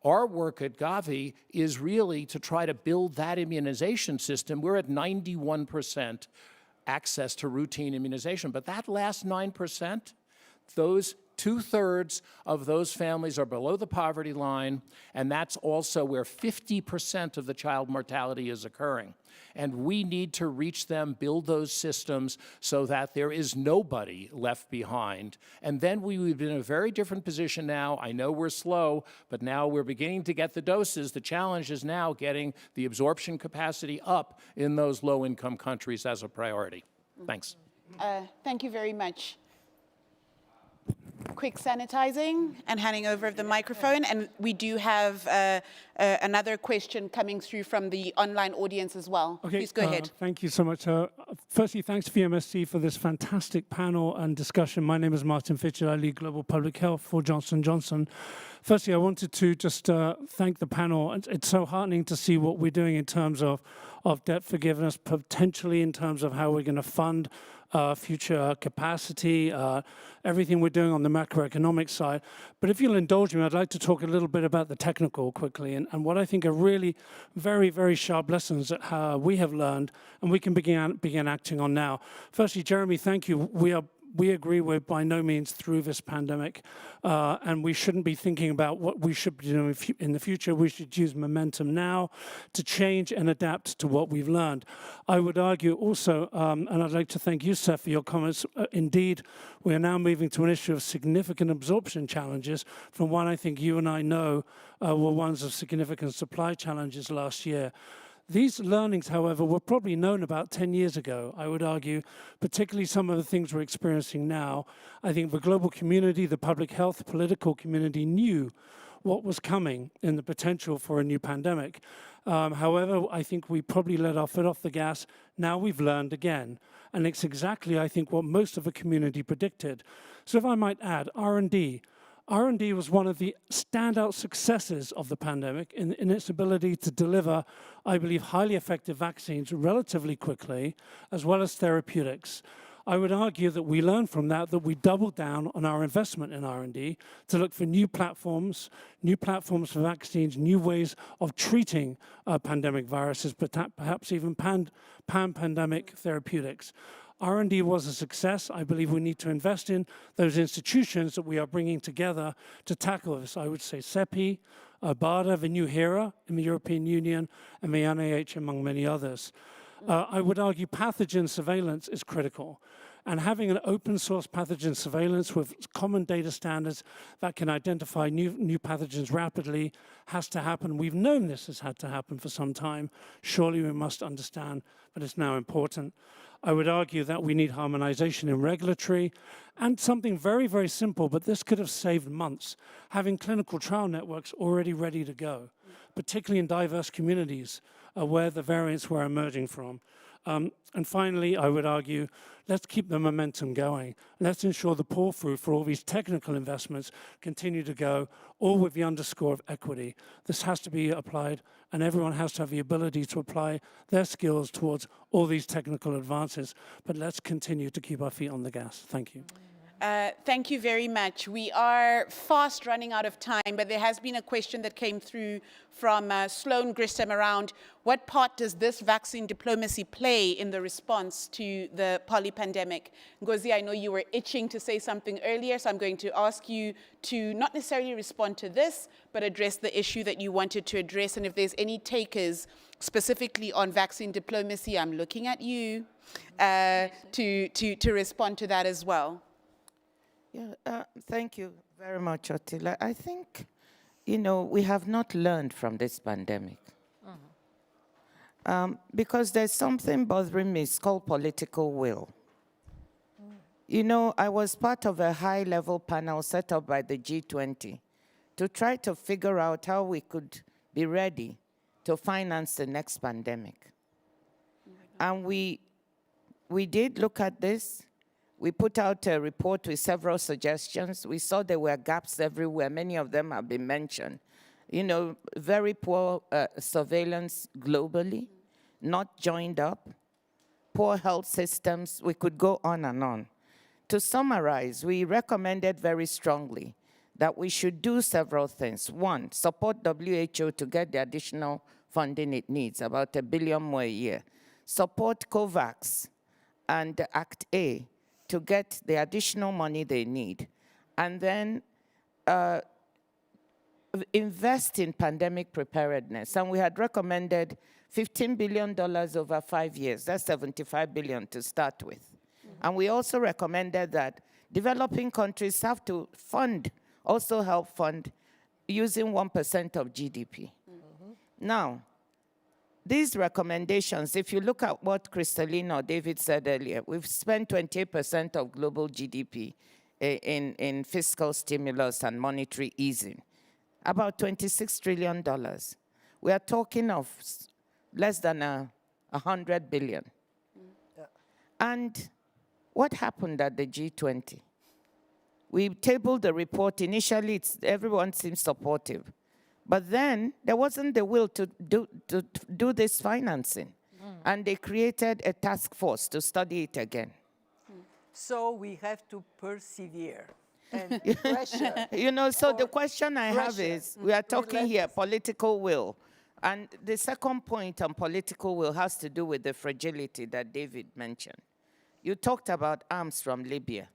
our work at Gavi is really to try to build that immunization system. We're at 91% access to routine immunization, but that last 9%, those 2/3 of those families are below the poverty line, and that's also where 50% of the child mortality is occurring. And we need to reach them, build those systems so that there is nobody left behind. And then we would be in a very different position now. I know we're slow, but now we're beginning to get the doses. The challenge is now getting the absorption capacity up in those low-income countries as a priority. Thanks. Thank you very much. Quick sanitizing and handing over of the microphone. And we do have another question coming through from the online audience as well. Okay, please go ahead. Thank you so much. Firstly, thanks to the MSC for this fantastic panel and discussion. My name is Martin Fitchett. I lead Global Public Health for Johnson & Johnson. Firstly, I wanted to just thank the panel. It's so heartening to see what we're doing in terms of debt forgiveness, potentially in terms of how we're going to fund future capacity, everything we're doing on the macroeconomic side. But if you'll indulge me, I'd like to talk a little bit about the technical quickly and what I think are really very, very sharp lessons that we have learned and we can begin acting on now. Firstly, Jeremy, thank you. We agree we're by no means through this pandemic, and we shouldn't be thinking about what we should be doing in the future. We should use momentum now to change and adapt to what we've learned. I would argue also, and I'd like to thank you, Seth, for your comments. Indeed, we are now moving to an issue of significant absorption challenges from one I think you and I know were ones of significant supply challenges last year. These learnings, however, were probably known about 10 years ago, I would argue, particularly some of the things we're experiencing now. I think the global community, the public health, political community knew what was coming in the potential for a new pandemic. However, I think we probably let our foot off the gas. Now we've learned again. And it's exactly, I think, what most of the community predicted. So if I might add, R&D. R&D was one of the standout successes of the pandemic in its ability to deliver, I believe, highly effective vaccines relatively quickly, as well as therapeutics. I would argue that we learned from that we doubled down on our investment in R&D to look for new platforms for vaccines, new ways of treating pandemic viruses, but perhaps even pan-pandemic therapeutics. R&D was a success. I believe we need to invest in those institutions that we are bringing together to tackle this. I would say CEPI, BARDA, the new HERA in the European Union, and the NIH, among many others. I would argue pathogen surveillance is critical. And having an open source pathogen surveillance with common data standards that can identify new pathogens rapidly has to happen. We've known this has had to happen for some time. Surely we must understand that it's now important. I would argue that we need harmonization in regulatory and something very, very simple, but this could have saved months, having clinical trial networks already ready to go, particularly in diverse communities where the variants were emerging from. And finally, I would argue, let's keep the momentum going. Let's ensure the pull-through for all these technical investments continue to go, all with the underscore of equity. This has to be applied, and everyone has to have the ability to apply their skills towards all these technical advances. But let's continue to keep our feet on the gas. Thank you. Thank you very much. We are fast running out of time, but there has been a question that came through from Sloan Grissom around what part does this vaccine diplomacy play in the response to the polypandemic? Ngozi, I know you were itching to say something earlier, so I'm going to ask you to not necessarily respond to this, but address the issue that you wanted to address. And if there's any takers specifically on vaccine diplomacy, I'm looking at you to respond to that as well. Yeah, thank you very much, Attila. I think, we have not learned from this pandemic. Because there's something bothering me, it's called political will. I was part of a high-level panel set up by the G20 to try to figure out how we could be ready to finance the next pandemic. And we did look at this. We put out a report with several suggestions. We saw there were gaps everywhere. Many of them have been mentioned. Very poor surveillance globally, not joined up, poor health systems. We could go on and on. To summarize, we recommended very strongly that we should do several things. One, support WHO to get the additional funding it needs, about $1 billion more a year. Support COVAX and Act A to get the additional money they need. And then invest in pandemic preparedness. And we had recommended $15 billion over 5 years. That's $75 billion to start with. And we also recommended that developing countries have to also help fund using 1% of GDP. Now, these recommendations, if you look at what Kristalina or David said earlier, we've spent 28% of global GDP in fiscal stimulus and monetary easing, about $26 trillion. We are talking of less than 100 billion. And what happened at the G20? We tabled the report. Initially, everyone seemed supportive. But then there wasn't the will to do this financing. And they created a task force to study it again. So we have to persevere and pressure. So the question I have is, we are talking here political will. And the second point on political will has to do with the fragility that David mentioned. You talked about arms from Libya.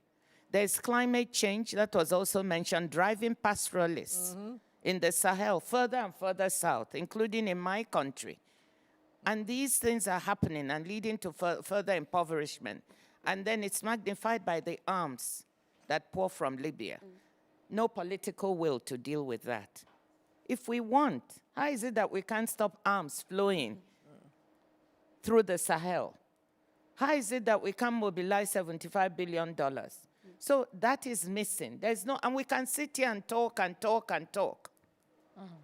There's climate change that was also mentioned, driving pastoralists in the Sahel, further and further south, including in my country. And these things are happening and leading to further impoverishment. And then it's magnified by the arms that pour from Libya. No political will to deal with that. If we want, how is it that we can't stop arms flowing through the Sahel? How is it that we can't mobilize $75 billion? So that is missing. And we can sit here and talk and talk and talk.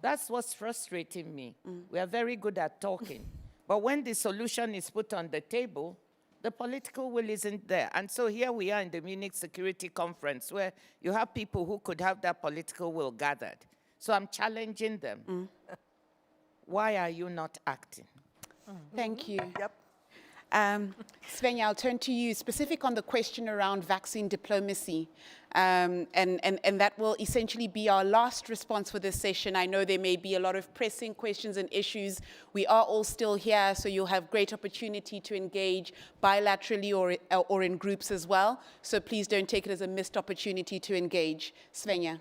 That's what's frustrating me. We are very good at talking. But when the solution is put on the table, the political will isn't there. And so here we are in the Munich Security Conference where you have people who could have that political will gathered. So I'm challenging them. Why are you not acting? Thank you. Yep. Svenja, I'll turn to you, specific on the question around vaccine diplomacy. And that will essentially be our last response for this session. I know there may be a lot of pressing questions and issues. We are all still here, so you'll have great opportunity to engage bilaterally or in groups as well. So please don't take it as a missed opportunity to engage. Svenja.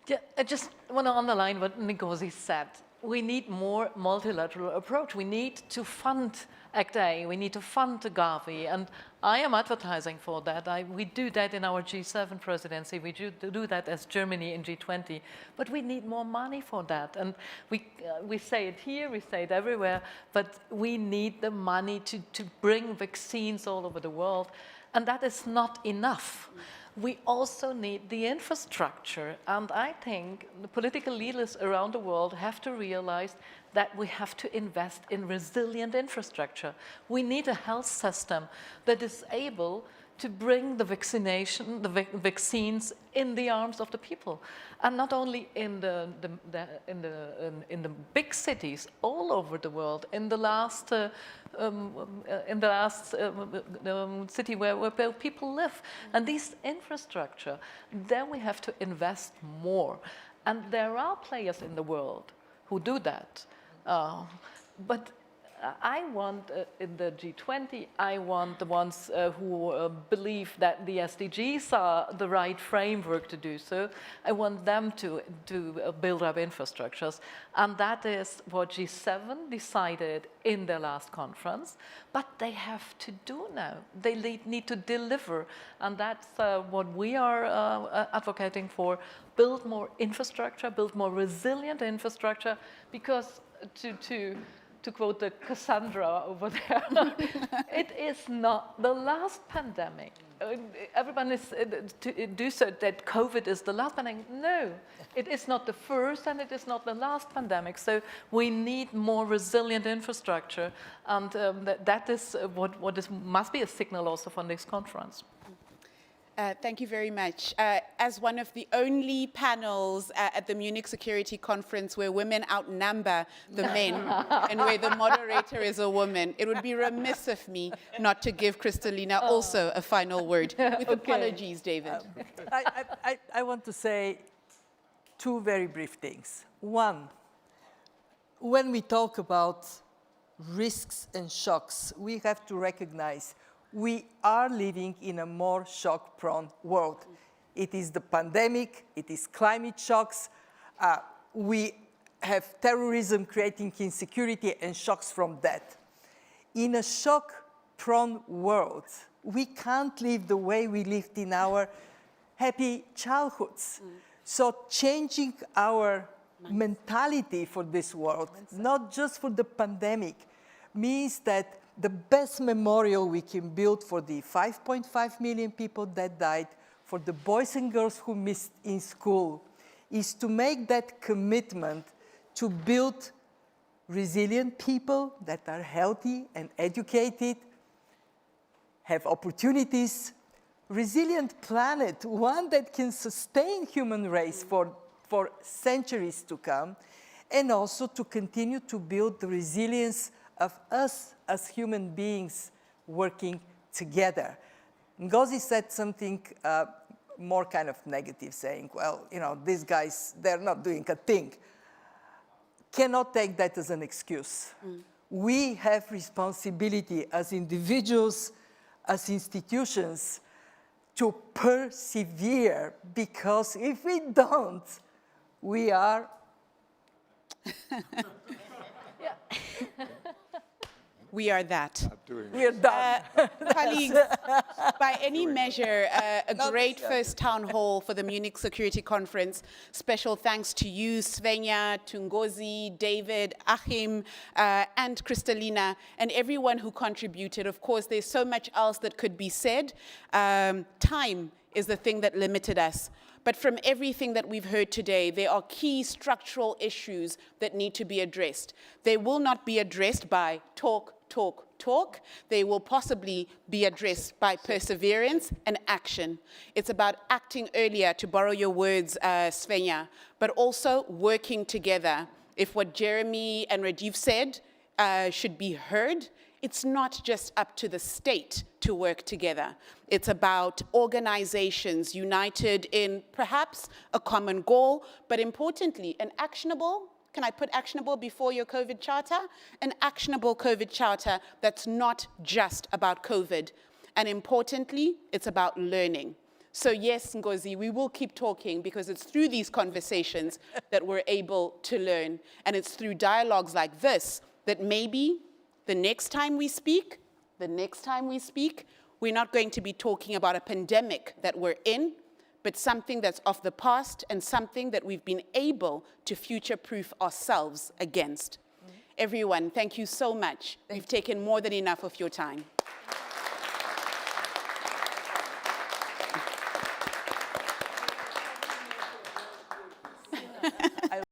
Yeah, I just want to underline what Ngozi said. We need more multilateral approach. We need to fund ACT-A, we need to fund the Gavi, and I am advertising for that. We do that in our G7 presidency, we do that as Germany in G20, but we need more money for that. And we say it here, we say it everywhere, but we need the money to bring vaccines all over the world, and that is not enough. We also need the infrastructure, and I think the political leaders around the world have to realize that we have to invest in resilient infrastructure. We need a health system that is able to bring the vaccines in the arms of the people, and not only in the big cities all over the world. In the last city where people live, and this infrastructure, then we have to invest more. And there are players in the world who do that, but I want, in the G20, I want the ones who believe that the SDGs are the right framework to do so. I want them to build up infrastructures. And that is what G7 decided in their last conference. But they have to do now. They need to deliver. And that's what we are advocating for. Build more infrastructure, build more resilient infrastructure, because to quote the Cassandra over there, it is not the last pandemic. Everyone is do so that COVID is the last pandemic. No, it is not the first and it is not the last pandemic. So we need more resilient infrastructure, and that is what must be a signal also for this conference. Thank you very much. As one of the only panels at the Munich Security Conference where women outnumber the men and where the moderator is a woman, it would be remiss of me not to give Kristalina also a final word. With apologies, David. I want to say two very brief things. One, when we talk about risks and shocks, we have to recognize we are living in a more shock-prone world. It is the pandemic, it is climate shocks, we have terrorism creating insecurity and shocks from that. In a shock-prone world, we can't live the way we lived in our happy childhoods. So changing our mentality for this world, not just for the pandemic, means that the best memorial we can build for the 5.5 million people that died, for the boys and girls who missed in school, is to make that commitment to build resilient people that are healthy and educated, have opportunities, resilient planet, one that can sustain human race for centuries to come, and also to continue to build the resilience of us as human beings working together. Ngozi said something more kind of negative, saying, well, you know, these guys, they're not doing a thing. Cannot take that as an excuse. We have responsibility as individuals, as institutions, to persevere, because if we don't, we are... We are that. We are done. Colleagues, by any measure, a great first town hall for the Munich Security Conference. Special thanks to you, Svenja, to Ngozi, David, Achim, and Kristalina, and everyone who contributed. Of course, there's so much else that could be said. Time is the thing that limited us. But from everything that we've heard today, there are key structural issues that need to be addressed. They will not be addressed by talk. They will possibly be addressed by perseverance and action. It's about acting earlier, to borrow your words, Svenja, but also working together. If what Jeremy and Rajiv said should be heard, it's not just up to the state to work together. It's about organizations united in perhaps a common goal, but importantly, an actionable, can I put actionable before your COVID charter? An actionable COVID charter that's not just about COVID. And importantly, it's about learning. So yes, Ngozi, we will keep talking because it's through these conversations that we're able to learn. And it's through dialogues like this that maybe the next time we speak, we're not going to be talking about a pandemic that we're in, but something that's of the past and something that we've been able to future-proof ourselves against. Everyone, thank you so much. You've taken more than enough of your time.